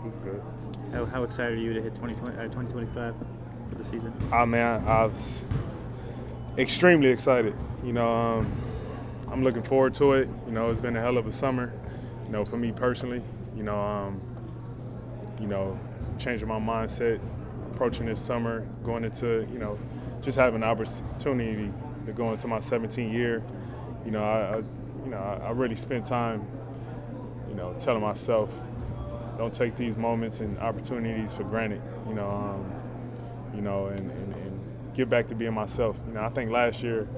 It's good. How excited are you to hit 2025 for the season? Man, I was extremely excited. I'm looking forward to it. It's been a hell of a summer, for me personally. Changing my mindset, approaching this summer, going into, just having the opportunity to go into my 17th year. I really spent time, telling myself, don't take these moments and opportunities for granted, and get back to being myself. I think last year,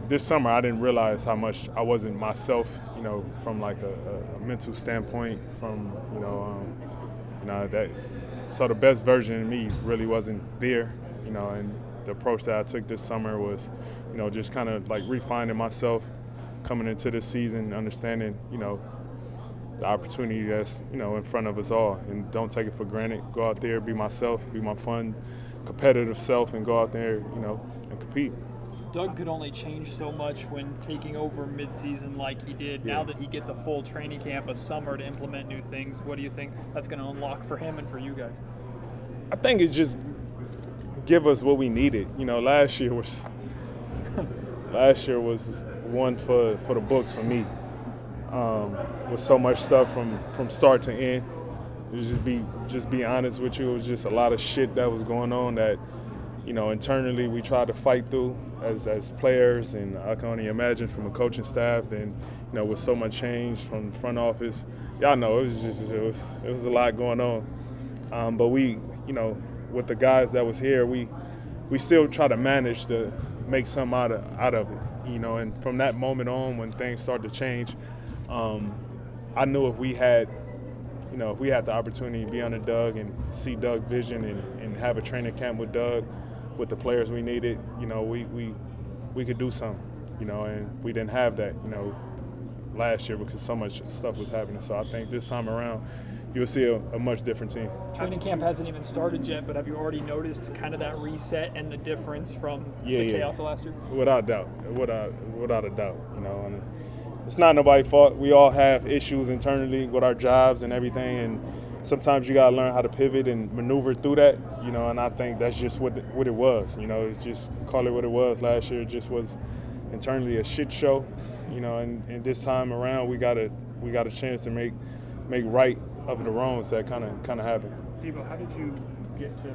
this summer I didn't realize how much I wasn't myself, from like a mental standpoint, from, so the best version of me really wasn't there, and the approach that I took this summer was, just kind of like refining myself coming into this season, understanding, the opportunity that's, in front of us all, and don't take it for granted. Go out there, be myself, be my fun, competitive self, and go out there, and compete. Doug could only change so much when taking over midseason like he did. Yeah. Now that he gets a full training camp, a summer to implement new things, what do you think that's going to unlock for him and for you guys? I think it's just give us what we needed. Last year was one for the books for me. With so much stuff from start to end. Just be honest with you, it was just a lot of shit that was going on that, internally we tried to fight through as players, and I can only imagine from a coaching staff, and with so much change from the front office, y'all know it was a lot going on. But we, with the guys that was here, we still try to manage to make something out of it, and from that moment on when things started to change, I knew if we had the opportunity to be under Doug and see Doug's vision and have a training camp with Doug, with the players we needed, we could do something, and we didn't have that, last year because so much stuff was happening. So I think this time around, you'll see a much different team. Training camp hasn't even started yet, but have you already noticed kind of that reset and the difference from the chaos of last year? Without a doubt, and it's not nobody's fault. We all have issues internally with our jobs and everything, and sometimes you gotta learn how to pivot and maneuver through that, and I think that's just what it was. Just call it what it was. Last year it just was internally a shit show, and this time around we got a chance to make right of the wrongs that kind of happened. Debo, how did you get to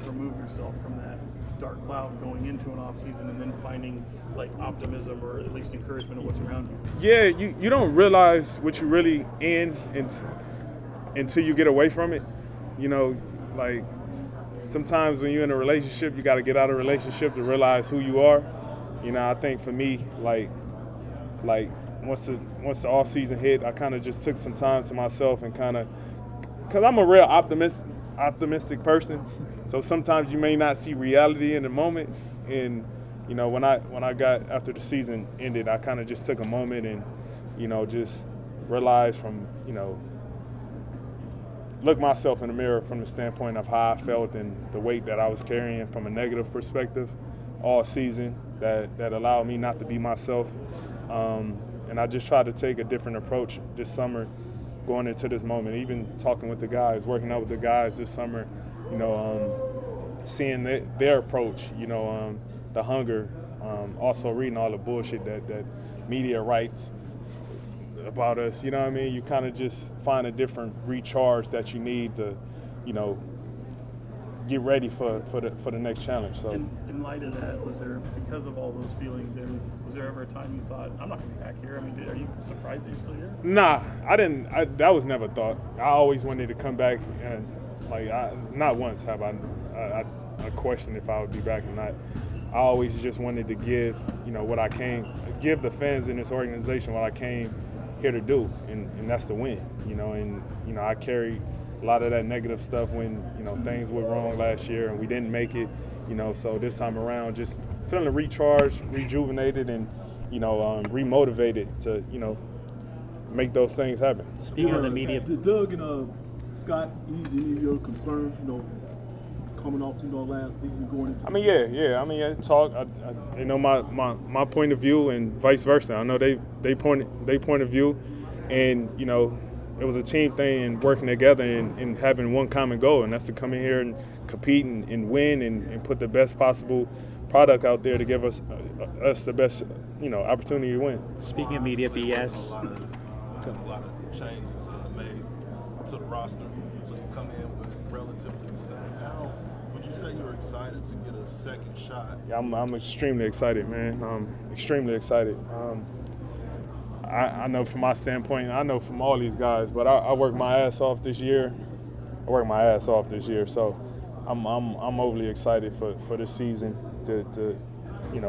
remove yourself from that dark cloud going into an offseason and then finding like optimism or at least encouragement of what's around you? Yeah, you don't realize what you're really in until you get away from it. Like sometimes when you're in a relationship, you got to get out of a relationship to realize who you are. I think for me, like once the off season hit, I kind of just took some time to myself and because I'm a real optimistic person. So sometimes you may not see reality in the moment. And when I got after the season ended, I kind of just took a moment and just realized from look myself in the mirror from the standpoint of how I felt and the weight that I was carrying from a negative perspective all season that allowed me not to be myself. And I just tried to take a different approach this summer going into this moment, even talking with the guys, working out with the guys this summer, seeing their approach, the hunger, also reading all the bullshit that media writes about us, you kind of just find a different recharge that you need to, get ready for the next challenge. So in light of that, was there, because of all those feelings, was there ever a time you thought, I'm not going to be back here? I mean, are you surprised that you're still here? Nah, I didn't. That was never thought. I always wanted to come back, and not once have I questioned if I would be back or not. I always just wanted to give, give the fans in this organization what I came here to do, and that's to win, and I carried a lot of that negative stuff when, things went wrong last year and we didn't make it, so this time around just feeling recharged, rejuvenated, and, remotivated to, make those things happen. Speaking of the media, Did Doug and Scott ease any of your concerns, coming off, last season going into? I mean, yeah. I mean, I talk. I my point of view and vice versa. I know they point of view, and was a team thing and working together and having one common goal, and that's to come in here and compete and win and put the best possible product out there to give us the best, opportunity to win. Speaking of media BS. A lot of changes made to the roster, so you come in with relatively the same. How would you say you're excited to get a second shot? Yeah, I'm extremely excited, man. I'm extremely excited. I know from my standpoint, I know from all these guys, but I worked my ass off this year. So I'm overly excited for this season. To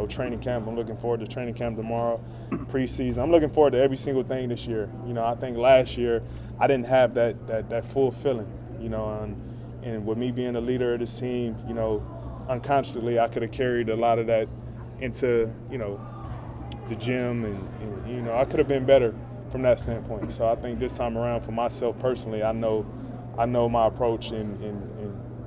training camp. I'm looking forward to training camp tomorrow, preseason. I'm looking forward to every single thing this year. I think last year I didn't have that full feeling, and with me being the leader of this team, unconsciously I could have carried a lot of that into, the gym and I could have been better from that standpoint. So I think this time around for myself personally, I know my approach and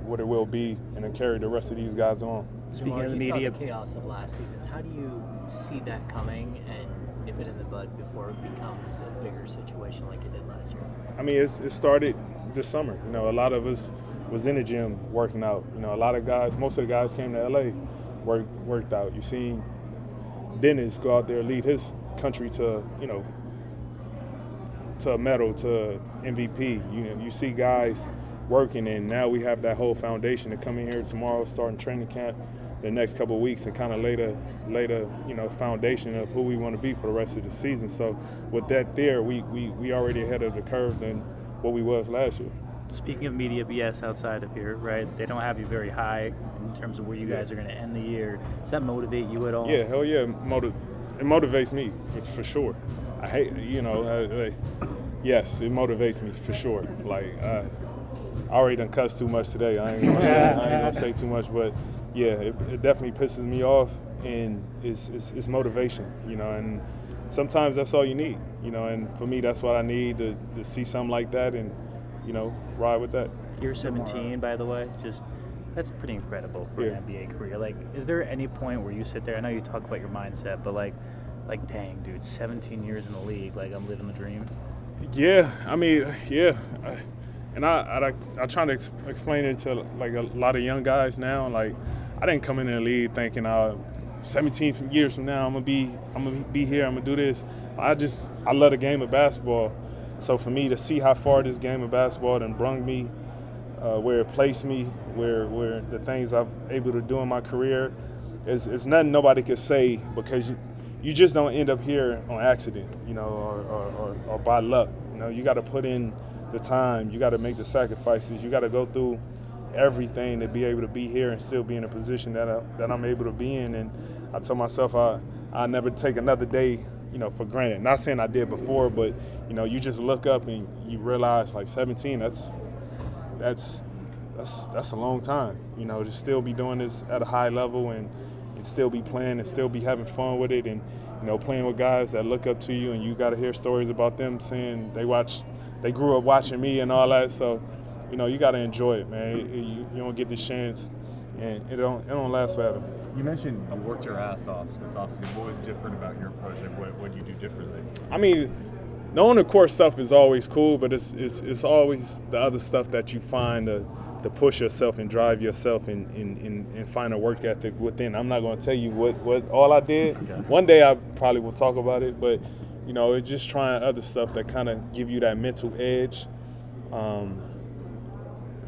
what it will be, and to carry the rest of these guys on. Speaking of the you media, saw the chaos of last season. How do you see that coming and nip it in the bud before it becomes a bigger situation like it did last year? I mean, it started this summer. A lot of us was in the gym working out. A lot of guys, most of the guys came to LA, worked out. You see Dennis go out there, lead his country to, to a medal, to MVP. You see guys working, and now we have that whole foundation to come in here tomorrow, starting training camp the next couple of weeks, and kind of lay the foundation of who we want to be for the rest of the season. So with that there, we already ahead of the curve than what we was last year. speaking of media BS outside of here, right? They don't have you very high in terms of where you guys are going to end the year. Does that motivate you at all? Yeah, hell yeah, it motivates me for sure. I hate, yes, it motivates me for sure. Like, I already done cussed too much today. I ain't gonna say too much, but yeah, it definitely pisses me off, and it's motivation, and sometimes that's all you need, and for me, that's what I need to see something like that and, ride with that. You're 17, by the way. That's pretty incredible for an NBA career. Like, is there any point where you sit there? I know you talk about your mindset, but like, dang, dude, 17 years in the league, like I'm living the dream. Yeah, I mean, yeah, and I try to explain it to like a lot of young guys now. Like, I didn't come in the league thinking 17 years from now I'm gonna be here, I'm gonna do this. I love the game of basketball. So for me to see how far this game of basketball done brung me, where it placed me, where the things I've able to do in my career, is nothing nobody could say, because you just don't end up here on accident, or by luck. You got to put in the time, you got to make the sacrifices, you got to go through everything to be able to be here and still be in a position that I'm able to be in. And I told myself I never take another day, for granted. Not saying I did before, but you just look up and you realize, like, 17, that's a long time, to still be doing this at a high level and still be playing and still be having fun with it, and playing with guys that look up to you, and you got to hear stories about them saying they grew up watching me and all that. So you got to enjoy it, man. You don't get this chance, and it don't last forever. You mentioned you worked your ass off this offseason. What was different about your approach? What do you do differently? I mean, the on-the-court stuff is always cool, but it's always the other stuff that you find to push yourself and drive yourself and find a work ethic within. I'm not going to tell you what all I did. Okay. One day I probably will talk about it, but it's just trying other stuff that kind of give you that mental edge from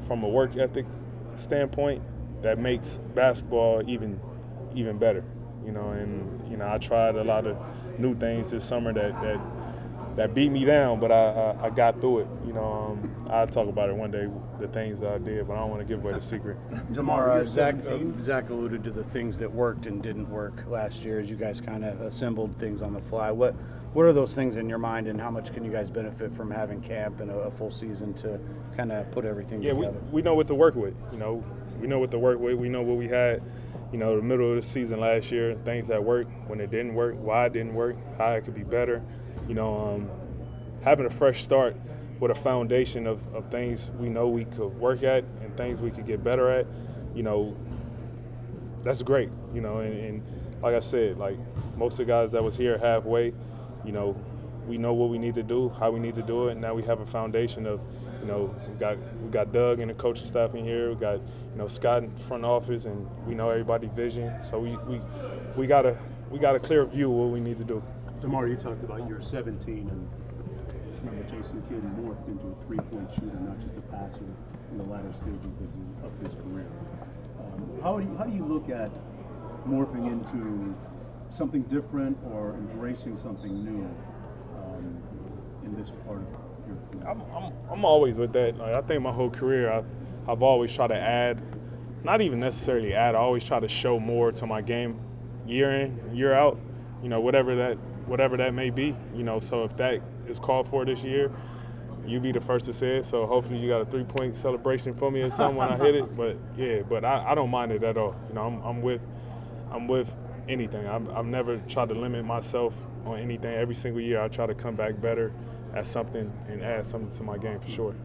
a work ethic standpoint that makes basketball even better. And I tried a lot of new things this summer that beat me down, but I got through it. I'll talk about it one day, the things that I did, but I don't want to give away the secret. DeMar, Zach alluded to the things that worked and didn't work last year as you guys kind of assembled things on the fly. What are those things in your mind, and how much can you guys benefit from having camp and a full season to kind of put everything together? Yeah, we know what to work with. We know what to work with. We know what we had, the middle of the season last year, things that worked, when it didn't work, why it didn't work, how it could be better. Having a fresh start with a foundation of things we know we could work at and things we could get better at, that's great, and like I said, like most of the guys that was here halfway, we know what we need to do, how we need to do it, and now we have a foundation of, you know, we got Doug and the coaching staff in here, we got, you know, Scott in front office, and we know everybody's vision. So we got a clear view of what we need to do. DeMar, you talked about year 17, and remember Jason Kidd morphed into a three-point shooter, not just a passer in the latter stages of his career. How do you look at morphing into something different or embracing something new in this part of your career? I'm always with that. Like, I think my whole career I've always tried to add, not even necessarily add, I always try to show more to my game year in, year out, you know, whatever that may be, you know. So if that is called for this year, you be the first to say it. So hopefully you got a 3-point celebration for me or something when I hit it. But yeah, but I don't mind it at all. You know, I'm with anything. I've never tried to limit myself on anything. Every single year I try to come back better at something and add something to my game for sure.